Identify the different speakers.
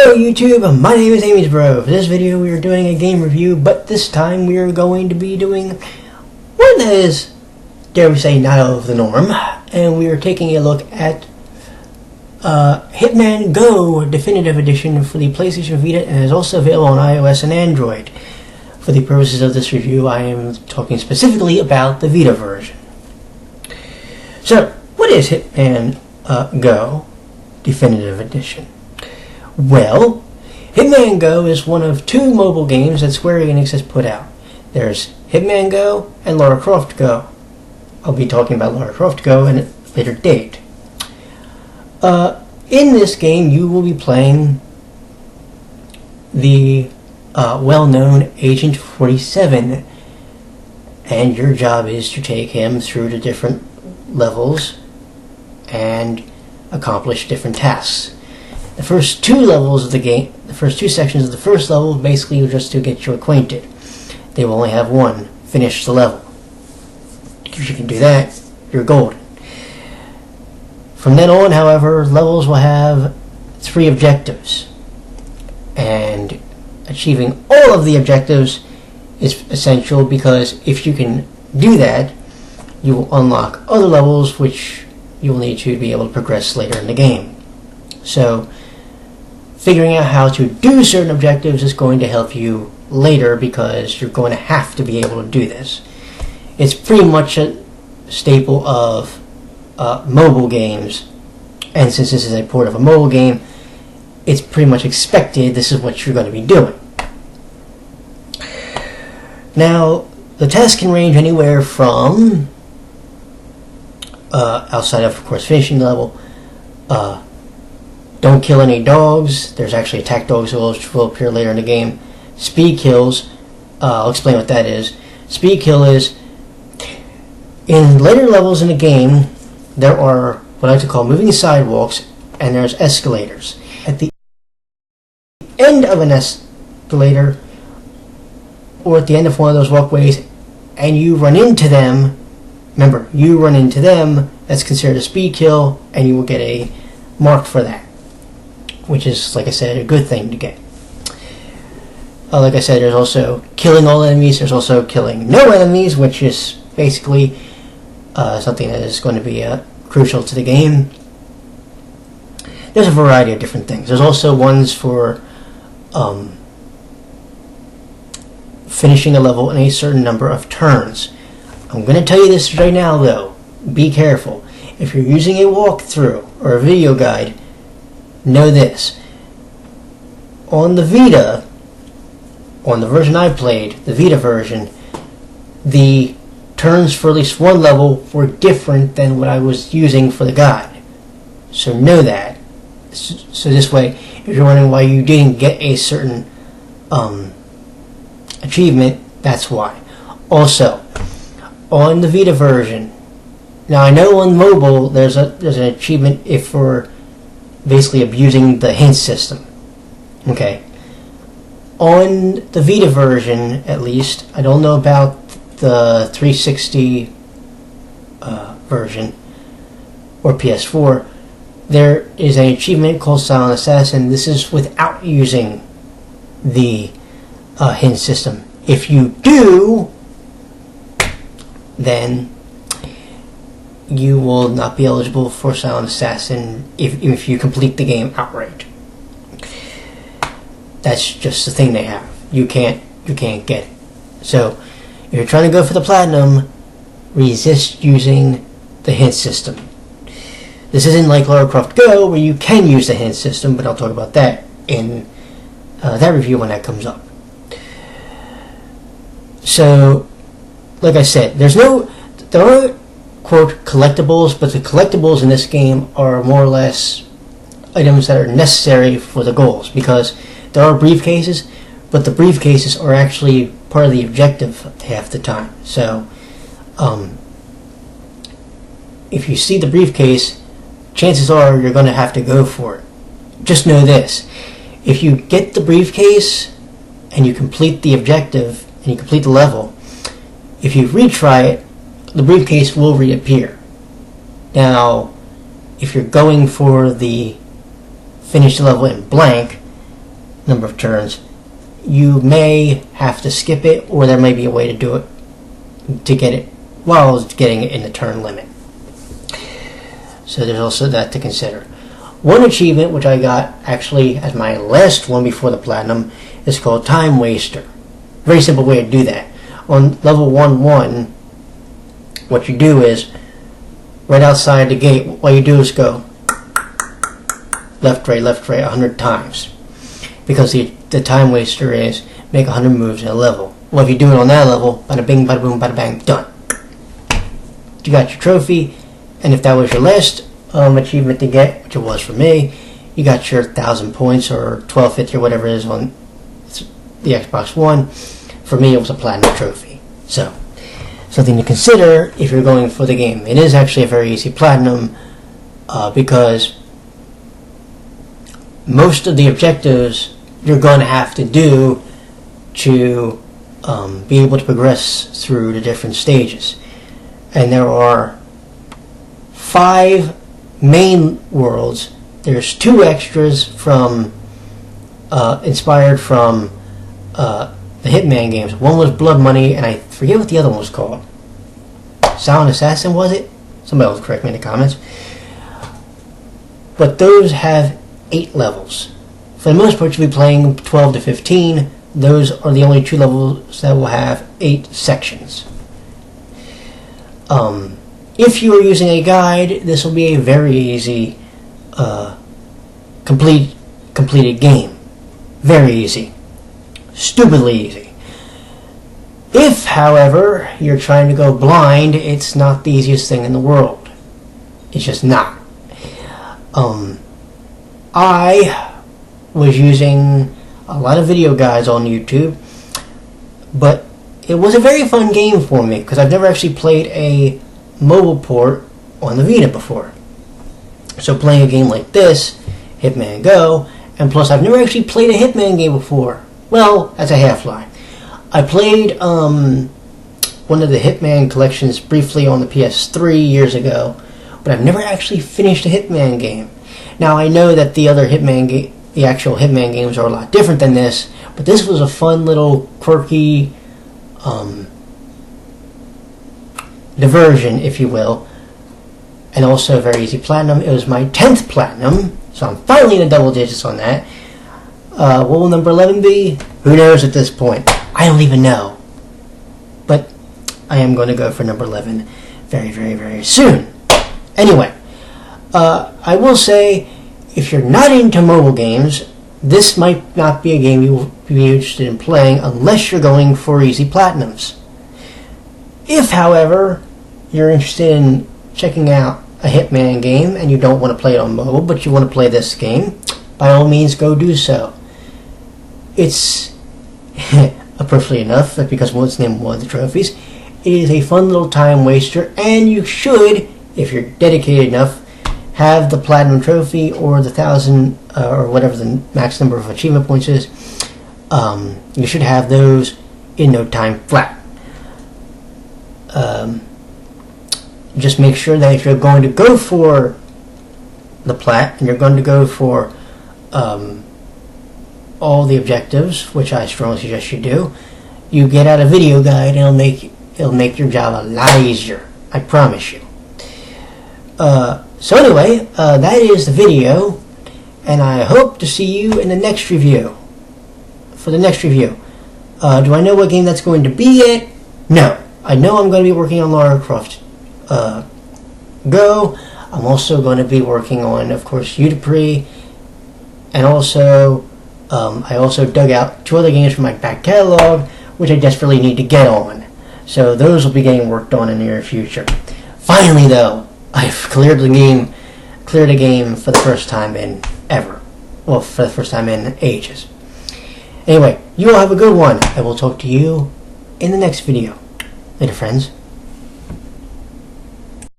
Speaker 1: Hello YouTube, my name is Amisbro. For this video we are doing a game review, but this time we are going to be doing one that is, dare we say, not out of the norm. And we are taking a look at HITMAN Go Definitive Edition for the PlayStation Vita, and is also available on iOS and Android. For the purposes of this review, I am talking specifically about the Vita version. So, what is HITMAN Go Definitive Edition? Well, HITMAN Go is one of two mobile games that Square-Enix has put out. There's HITMAN Go and Lara Croft Go. I'll be talking about Lara Croft Go at a later date. In this game, you will be playing the well-known Agent 47, and your job is to take him through the different levels and accomplish different tasks. The first two levels of the game, the first two sections of the first level, basically are just to get you acquainted. They will only have one: finish the level. If you can do that, you're golden. From then on, however, levels will have 3 objectives, and achieving all of the objectives is essential, because if you can do that, you will unlock other levels which you will need to be able to progress later in the game. So, figuring out how to do certain objectives is going to help you later, because you're going to have to be able to do this. It's pretty much a staple of mobile games, and since this is a port of a mobile game, it's pretty much expected this is what you're going to be doing. Now, the tasks can range anywhere from, outside of course, finishing the level, don't kill any dogs. There's actually attack dogs which will appear later in the game. Speed kills. I'll explain what that is. Speed kill is, in later levels in the game, there are what I like to call moving sidewalks, and there's escalators. At the end of an escalator, or at the end of one of those walkways, and you run into them, remember, you run into them, that's considered a speed kill, and you will get a mark for that, which is, like I said, a good thing to get. Like I said, there's also killing all enemies. There's also killing no enemies, which is basically something that is going to be crucial to the game. There's a variety of different things. There's also ones for finishing a level in a certain number of turns. I'm going to tell you this right now, though. Be careful. If you're using a walkthrough or a video guide, know this. On the Vita, on the version I played, the Vita version, the turns for at least one level were different than what I was using for the guide. So know that. So this way, if you're wondering why you didn't get a certain achievement, that's why. Also, on the Vita version, now I know on mobile there's an achievement if for basically abusing the hint system. Okay. On the Vita version, at least, I don't know about the 360 version or PS4, there is an achievement called Silent Assassin. This is without using the hint system. If you do, then you will not be eligible for Silent Assassin if you complete the game outright. That's just the thing they have. You can't get it. So, if you're trying to go for the platinum, resist using the hint system. This isn't like Lara Croft Go, where you can use the hint system, but I'll talk about that in that review when that comes up. So, like I said, there are, quote, collectibles, but the collectibles in this game are more or less items that are necessary for the goals, because there are briefcases, but the briefcases are actually part of the objective half the time. So, if you see the briefcase, chances are you're going to have to go for it. Just know this: if you get the briefcase and you complete the objective and you complete the level, if you retry it, the briefcase will reappear. Now, if you're going for the finish the level in blank, number of turns, you may have to skip it, or there may be a way to do it to get it while getting it in the turn limit. So there's also that to consider. One achievement which I got actually as my last one before the platinum is called Time Waster. Very simple way to do that. On level 1-1, what you do is right outside the gate, what you do is go left, right, 100 times. Because the Time Waster is make 100 moves in a level. Well, if you do it on that level, bada bing, bada boom, bada bang, done. You got your trophy, and if that was your last achievement to get, which it was for me, you got your 1,000 points or 1250 or whatever it is on the Xbox One. For me, it was a platinum trophy. So, something to consider if you're going for the game. It is actually a very easy platinum because most of the objectives you're going to have to do to be able to progress through the different stages. And there are 5 main worlds. There's 2 extras from inspired from the Hitman games. One was Blood Money, and I forget what the other one was called. Silent Assassin, was it? Somebody else correct me in the comments. But those have 8 levels. For the most part, you'll be playing 12 to 15. Those are the only 2 levels that will have 8 sections. If you are using a guide, this will be a very easy completed game. Very easy. Stupidly easy. If, however, you're trying to go blind, it's not the easiest thing in the world. It's just not. I was using a lot of video guides on YouTube, but it was a very fun game for me because I've never actually played a mobile port on the Vita before. So playing a game like this, HITMAN Go, and plus I've never actually played a Hitman game before. Well, that's a half lie. I played one of the Hitman collections briefly on the PS3 years ago, but I've never actually finished a Hitman game. Now I know that the other the actual Hitman games are a lot different than this, but this was a fun little quirky diversion, if you will, and also very easy platinum. It was my 10th platinum, so I'm finally in the double digits on that. What will number 11 be? Who knows at this point? I don't even know. But I am going to go for number 11 very, very, very soon. Anyway, I will say, if you're not into mobile games, this might not be a game you will be interested in playing unless you're going for easy platinums. If, however, you're interested in checking out a Hitman game and you don't want to play it on mobile, but you want to play this game, by all means go do so. It's, appropriately enough, because it's named one of the trophies, it is a fun little time waster, and you should, if you're dedicated enough, have the platinum trophy or the 1,000 or whatever the max number of achievement points is. You should have those in no time flat. Just make sure that if you're going to go for the plat and you're going to go for all the objectives, which I strongly suggest you do, you get out a video guide and it'll make your job a lot easier. I promise you. So anyway, that is the video, and I hope to see you in the next review. For the next review. Do I know what game that's going to be yet? No. I know I'm going to be working on Lara Croft Go. I'm also going to be working on, of course, Utapri, and also I also dug out 2 other games from my back catalog, which I desperately need to get on. So those will be getting worked on in the near future. Finally, though, I've cleared a game for the first time in ever. Well, for the first time in ages. Anyway, you all have a good one. I will talk to you in the next video. Later, friends.